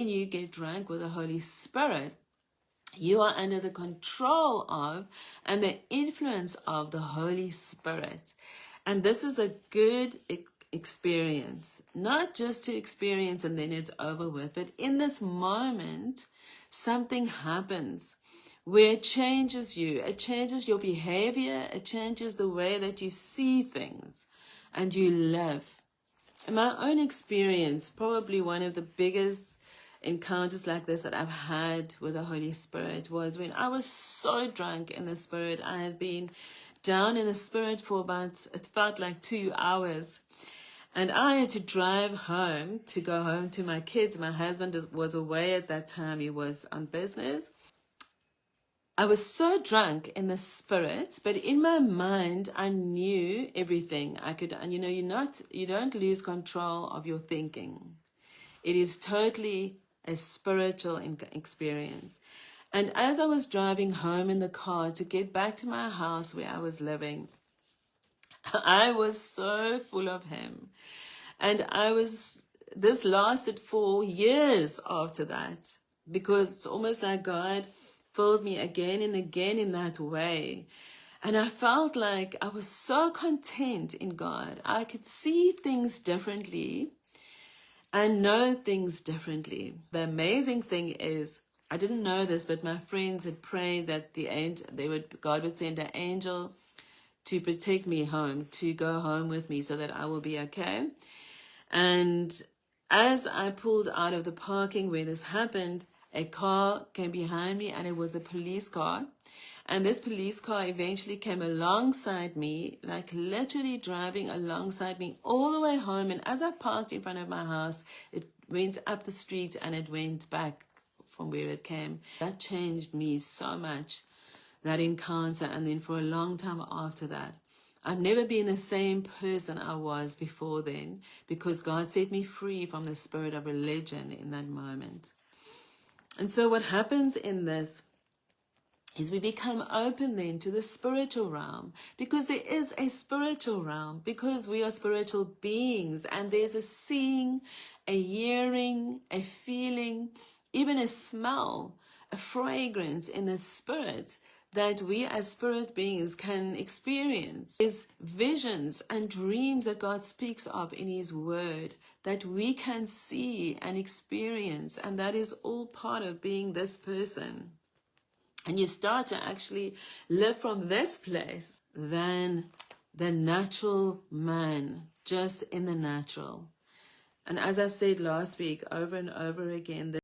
you get drunk with the Holy Spirit, you are under the control of and the influence of the Holy Spirit. And this is a good experience, not just to experience and then it's over with, but in this moment, something happens where it changes you, it changes your behavior, it changes the way that you see things and you live. In my own experience, probably one of the biggest encounters like this that I've had with the Holy Spirit was when I was so drunk in the Spirit. I had been down in the Spirit for about, it felt like 2 hours. And I had to drive home to go home to my kids. My husband was away at that time. He was on business. I was so drunk in the Spirit, but in my mind, I knew everything. I could, and you don't lose control of your thinking. It is totally a spiritual experience. And as I was driving home in the car to get back to my house where I was living, I was so full of Him. And this lasted for years after that, because it's almost like God filled me again and again in that way. And I felt like I was so content in God. I could see things differently and know things differently. The amazing thing is, I didn't know this, but my friends had prayed that God would send an angel to protect me home, to go home with me so that I will be okay. And as I pulled out of the parking where this happened, a car came behind me and it was a police car. And this police car eventually came alongside me, like literally driving alongside me all the way home. And as I parked in front of my house, it went up the street and it went back from where it came. That changed me so much, that encounter. And then for a long time after that, I've never been the same person I was before then, because God set me free from the spirit of religion in that moment. And so what happens in this is we become open then to the spiritual realm, because there is a spiritual realm, because we are spiritual beings, and there's a seeing, a hearing, a feeling, even a smell, a fragrance in the spirit that we as spirit beings can experience. There's visions and dreams that God speaks of in His Word that we can see and experience, and that is all part of being this person. And you start to actually live from this place than the natural man, just in the natural. And as I said last week, over and over again,